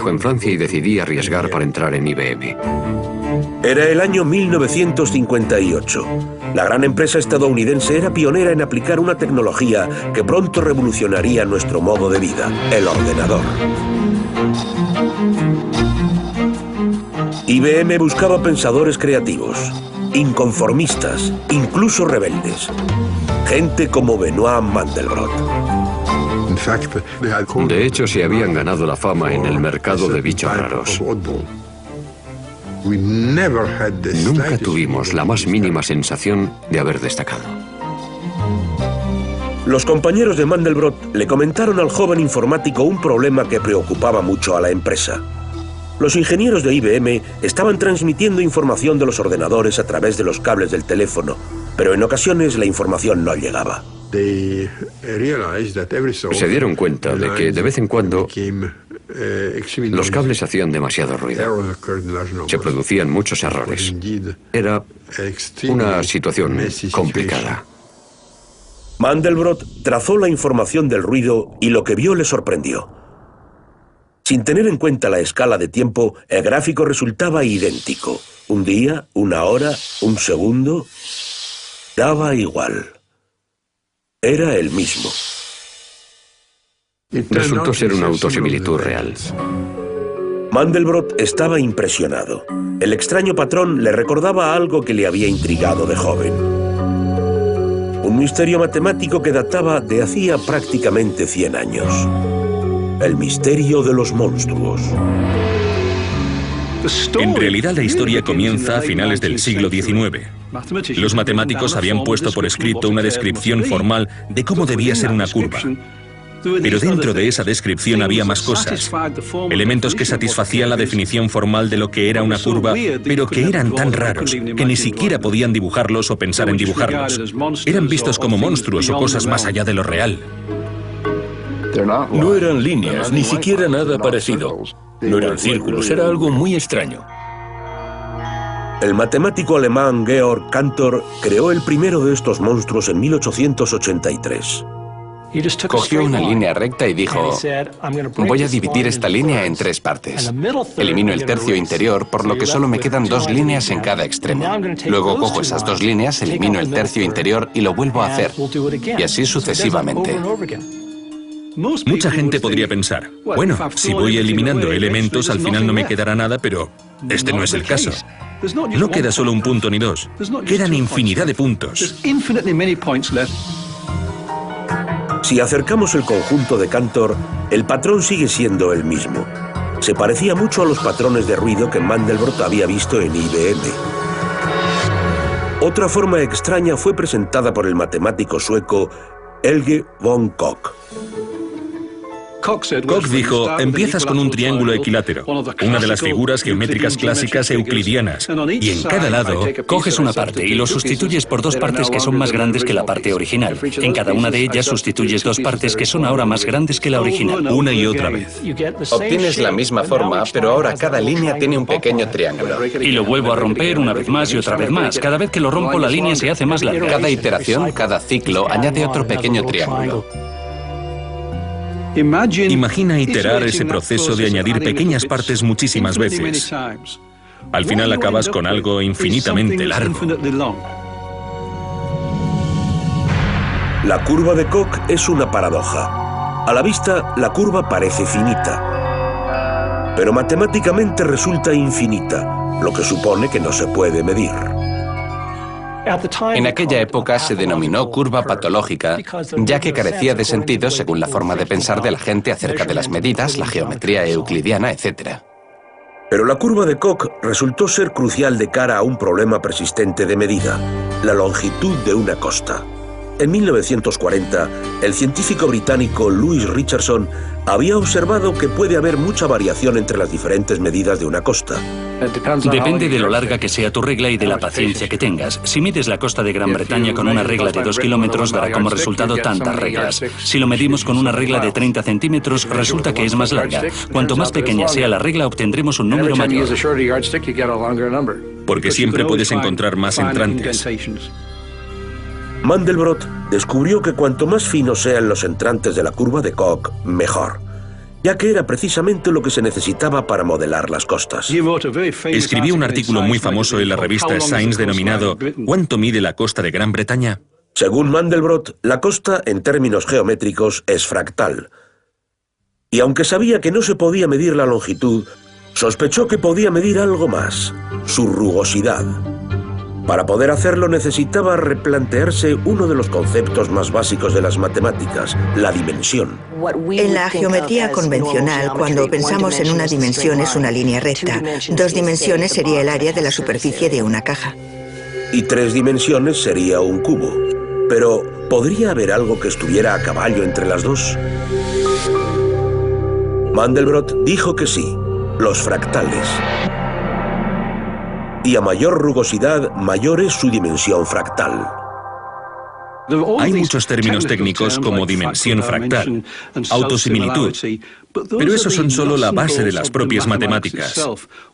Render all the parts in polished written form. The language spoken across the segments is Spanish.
en Francia y decidí arriesgar para entrar en IBM. Era el año 1958. La gran empresa estadounidense era pionera en aplicar una tecnología que pronto revolucionaría nuestro modo de vida, el ordenador. IBM buscaba pensadores creativos, inconformistas, incluso rebeldes. Gente como Benoit Mandelbrot. De hecho, se habían ganado la fama en el mercado de bichos raros. Nunca tuvimos la más mínima sensación de haber destacado. Los compañeros de Mandelbrot le comentaron al joven informático un problema que preocupaba mucho a la empresa. Los ingenieros de IBM estaban transmitiendo información de los ordenadores a través de los cables del teléfono, pero en ocasiones la información no llegaba. Se dieron cuenta de que de vez en cuando los cables hacían demasiado ruido. Se producían muchos errores. Era una situación complicada. Mandelbrot trazó la información del ruido y lo que vio le sorprendió. Sin tener en cuenta la escala de tiempo, el gráfico resultaba idéntico. Un día, una hora, un segundo, daba igual. Era el mismo. Resultó ser una autosimilitud real. Mandelbrot estaba impresionado. El extraño patrón le recordaba algo que le había intrigado de joven. Un misterio matemático que databa de hacía prácticamente 100 años. El misterio de los monstruos. En realidad, la historia comienza a finales del siglo XIX. Los matemáticos habían puesto por escrito una descripción formal de cómo debía ser una curva. Pero dentro de esa descripción había más cosas, elementos que satisfacían la definición formal de lo que era una curva, pero que eran tan raros que ni siquiera podían dibujarlos o pensar en dibujarlos. Eran vistos como monstruos o cosas más allá de lo real. No eran líneas, ni siquiera nada parecido. No eran círculos, era algo muy extraño. El matemático alemán Georg Cantor creó el primero de estos monstruos en 1883. Cogió una línea recta y dijo: voy a dividir esta línea en 3 partes. Elimino el tercio interior, por lo que solo me quedan 2 líneas en cada extremo. Luego cojo esas 2 líneas, elimino el tercio interior y lo vuelvo a hacer. Y así sucesivamente. Mucha gente podría pensar, bueno, si voy eliminando elementos, al final no me quedará nada, pero este no es el caso. No queda solo un punto ni 2, quedan infinidad de puntos. Si acercamos el conjunto de Cantor, el patrón sigue siendo el mismo. Se parecía mucho a los patrones de ruido que Mandelbrot había visto en IBM. Otra forma extraña fue presentada por el matemático sueco Helge von Koch. Koch dijo, empiezas con un triángulo equilátero, una de las figuras geométricas clásicas euclidianas, y en cada lado coges una parte y lo sustituyes por 2 partes que son más grandes que la parte original. En cada una de ellas sustituyes 2 partes que son ahora más grandes que la original. Una y otra vez. Obtienes la misma forma, pero ahora cada línea tiene un pequeño triángulo. Y lo vuelvo a romper una vez más y otra vez más. Cada vez que lo rompo, la línea se hace más larga. Cada iteración, cada ciclo, añade otro pequeño triángulo. Imagina iterar ese proceso de añadir pequeñas partes muchísimas veces. Al final acabas con algo infinitamente largo. La curva de Koch es una paradoja. A la vista, la curva parece finita, pero matemáticamente resulta infinita, lo que supone que no se puede medir. En aquella época se denominó curva patológica, ya que carecía de sentido según la forma de pensar de la gente acerca de las medidas, la geometría euclidiana, etc. Pero la curva de Koch resultó ser crucial de cara a un problema persistente de medida, la longitud de una costa. En 1940, el científico británico Louis Richardson había observado que puede haber mucha variación entre las diferentes medidas de una costa. Depende de lo larga que sea tu regla y de la paciencia que tengas. Si mides la costa de Gran Bretaña con una regla de 2 kilómetros, dará como resultado tantas reglas. Si lo medimos con una regla de 30 centímetros, resulta que es más larga. Cuanto más pequeña sea la regla, obtendremos un número mayor. Porque siempre puedes encontrar más entrantes. Mandelbrot descubrió que cuanto más finos sean los entrantes de la curva de Koch, mejor. ya que era precisamente lo que se necesitaba para modelar las costas. Escribió un artículo muy famoso en la revista Science denominado ¿Cuánto mide la costa de Gran Bretaña? Según Mandelbrot, la costa, en términos geométricos, es fractal. Y aunque sabía que no se podía medir la longitud, sospechó que podía medir algo más, su rugosidad. Para poder hacerlo necesitaba replantearse uno de los conceptos más básicos de las matemáticas, la dimensión. En la geometría convencional, cuando pensamos en una dimensión es una línea recta. 2 dimensiones sería el área de la superficie de una caja. Y 3 dimensiones sería un cubo. Pero, ¿podría haber algo que estuviera a caballo entre las dos? Mandelbrot dijo que sí, los fractales. Y a mayor rugosidad, mayor es su dimensión fractal. Hay muchos términos técnicos como dimensión fractal, autosimilitud, pero esos son solo la base de las propias matemáticas.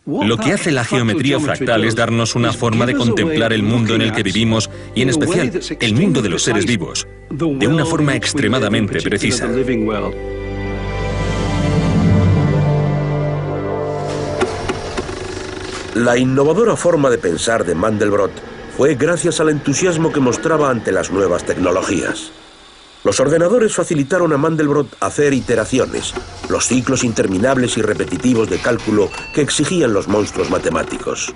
Lo que hace la geometría fractal es darnos una forma de contemplar el mundo en el que vivimos y en especial el mundo de los seres vivos, de una forma extremadamente precisa. La innovadora forma de pensar de Mandelbrot fue gracias al entusiasmo que mostraba ante las nuevas tecnologías. Los ordenadores facilitaron a Mandelbrot hacer iteraciones, los ciclos interminables y repetitivos de cálculo que exigían los monstruos matemáticos.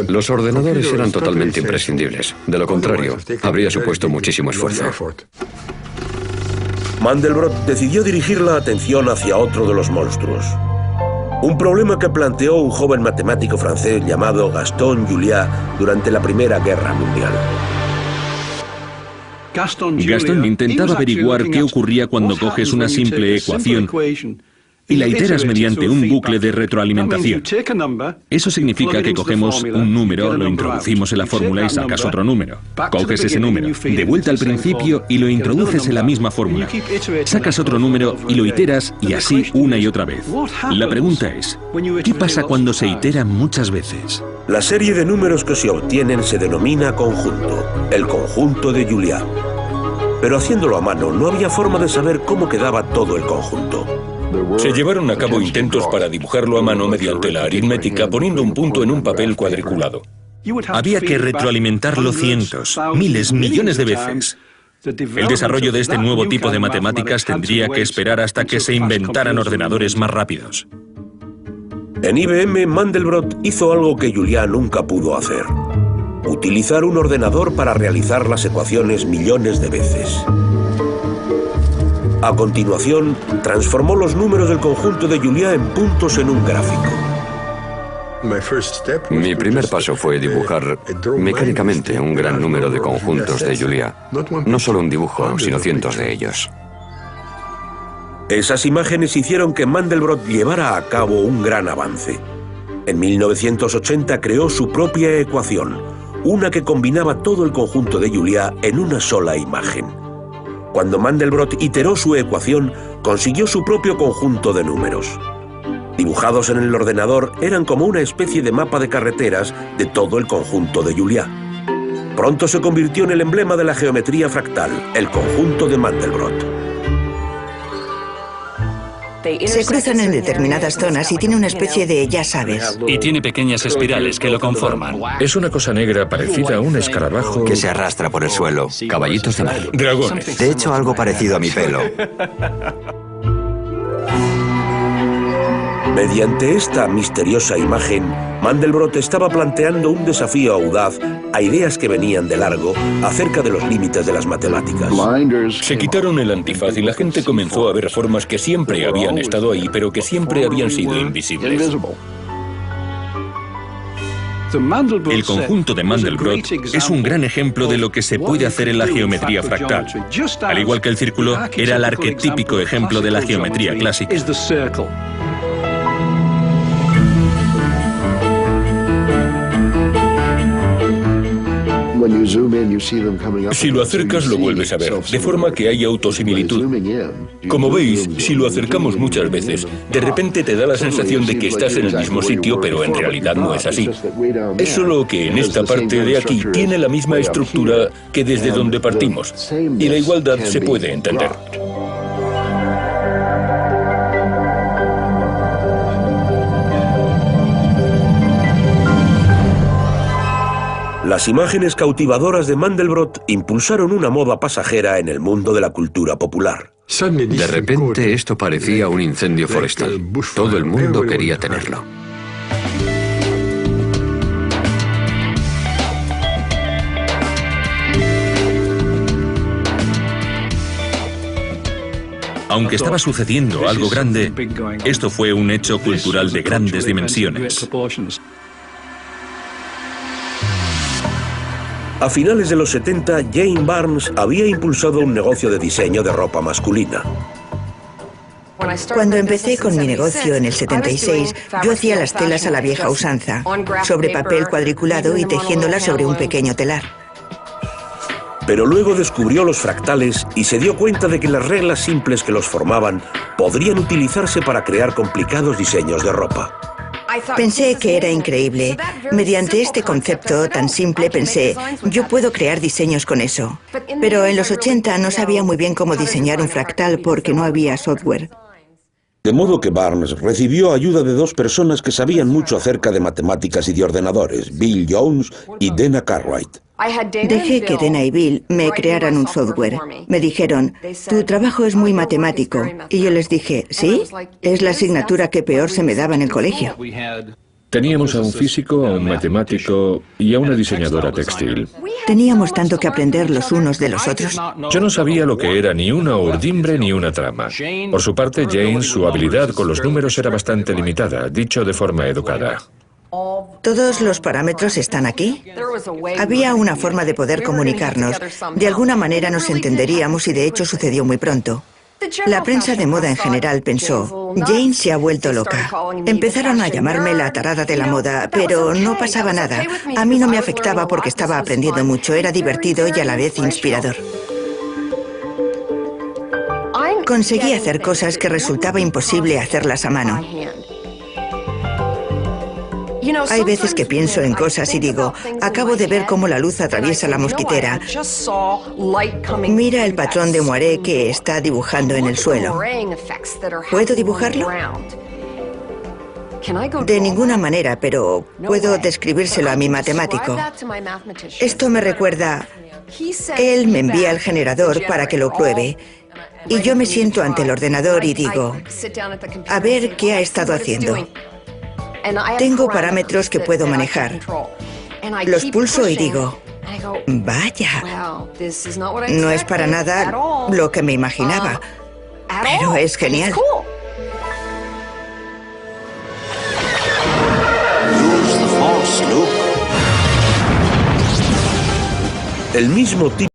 Los ordenadores eran totalmente imprescindibles. De lo contrario, habría supuesto muchísimo esfuerzo. Mandelbrot decidió dirigir la atención hacia otro de los monstruos. Un problema que planteó un joven matemático francés llamado Gaston Juliá durante la Primera Guerra Mundial. Gaston intentaba averiguar qué ocurría cuando coges una simple ecuación y la iteras mediante un bucle de retroalimentación. Eso significa que cogemos un número, lo introducimos en la fórmula y sacas otro número. Coges ese número, de vuelta al principio y lo introduces en la misma fórmula. Sacas otro número y lo iteras y así una y otra vez. La pregunta es, ¿qué pasa cuando se itera muchas veces? La serie de números que se obtienen se denomina conjunto, el conjunto de Juliá. Pero haciéndolo a mano no había forma de saber cómo quedaba todo el conjunto. Se llevaron a cabo intentos para dibujarlo a mano mediante la aritmética poniendo un punto en un papel cuadriculado. Había que retroalimentarlo cientos, miles, millones de veces. El desarrollo de este nuevo tipo de matemáticas tendría que esperar hasta que se inventaran ordenadores más rápidos. En IBM, Mandelbrot hizo algo que Juliá nunca pudo hacer: utilizar un ordenador para realizar las ecuaciones millones de veces. A continuación, transformó los números del conjunto de Juliá en puntos en un gráfico. Mi primer paso fue dibujar mecánicamente un gran número de conjuntos de Juliá. No solo un dibujo, sino cientos de ellos. Esas imágenes hicieron que Mandelbrot llevara a cabo un gran avance. En 1980 creó su propia ecuación, una que combinaba todo el conjunto de Juliá en una sola imagen. Cuando Mandelbrot iteró su ecuación, consiguió su propio conjunto de números. Dibujados en el ordenador, eran como una especie de mapa de carreteras de todo el conjunto de Juliá. Pronto se convirtió en el emblema de la geometría fractal, el conjunto de Mandelbrot. Se cruzan en determinadas zonas y tiene una especie de ya sabes. Y tiene pequeñas espirales que lo conforman. Es una cosa negra parecida a un escarabajo que se arrastra por el suelo. Caballitos de mar. Dragones. De hecho, algo parecido a mi pelo. Mediante esta misteriosa imagen, Mandelbrot estaba planteando un desafío audaz a ideas que venían de largo acerca de los límites de las matemáticas. Se quitaron el antifaz y la gente comenzó a ver formas que siempre habían estado ahí, pero que siempre habían sido invisibles. El conjunto de Mandelbrot es un gran ejemplo de lo que se puede hacer en la geometría fractal. Al igual que el círculo, era el arquetípico ejemplo de la geometría clásica. Si lo acercas, lo vuelves a ver, de forma que hay autosimilitud. Como veis, si lo acercamos muchas veces, de repente te da la sensación de que estás en el mismo sitio, pero en realidad no es así. Es solo que en esta parte de aquí tiene la misma estructura que desde donde partimos, y la igualdad se puede entender. Las imágenes cautivadoras de Mandelbrot impulsaron una moda pasajera en el mundo de la cultura popular. De repente esto parecía un incendio forestal. Todo el mundo quería tenerlo. Aunque estaba sucediendo algo grande, esto fue un hecho cultural de grandes dimensiones. A finales de los 70, Jane Barnes había impulsado un negocio de diseño de ropa masculina. Cuando empecé con mi negocio en el 76, yo hacía las telas a la vieja usanza, sobre papel cuadriculado y tejiéndolas sobre un pequeño telar. Pero luego descubrió los fractales y se dio cuenta de que las reglas simples que los formaban podrían utilizarse para crear complicados diseños de ropa. Pensé que era increíble. Mediante este concepto tan simple pensé, yo puedo crear diseños con eso. Pero en los 80 no sabía muy bien cómo diseñar un fractal porque no había software. De modo que Barnes recibió ayuda de dos personas que sabían mucho acerca de matemáticas y de ordenadores, Bill Jones y Dana Cartwright. Dejé que Dana y Bill me crearan un software. Me dijeron, tu trabajo es muy matemático. Y yo les dije, ¿sí? Es la asignatura que peor se me daba en el colegio. Teníamos a un físico, a un matemático y a una diseñadora textil. Teníamos tanto que aprender los unos de los otros. Yo no sabía lo que era ni una urdimbre ni una trama. Por su parte, Jane, su habilidad con los números era bastante limitada, dicho de forma educada. ¿Todos los parámetros están aquí? Había una forma de poder comunicarnos. De alguna manera nos entenderíamos y de hecho sucedió muy pronto. La prensa de moda en general pensó, Jane se ha vuelto loca. Empezaron a llamarme la tarada de la moda, pero no pasaba nada. A mí no me afectaba porque estaba aprendiendo mucho, era divertido y a la vez inspirador. Conseguí hacer cosas que resultaba imposible hacerlas a mano. Hay veces que pienso en cosas y digo, acabo de ver cómo la luz atraviesa la mosquitera. Mira el patrón de moiré que está dibujando en el suelo. ¿Puedo dibujarlo? De ninguna manera, pero puedo describírselo a mi matemático. Esto me recuerda, él me envía el generador para que lo pruebe. Y yo me siento ante el ordenador y digo, a ver qué ha estado haciendo. Tengo parámetros que puedo manejar. Los pulso y digo, vaya, no es para nada lo que me imaginaba, pero es genial. El mismo tipo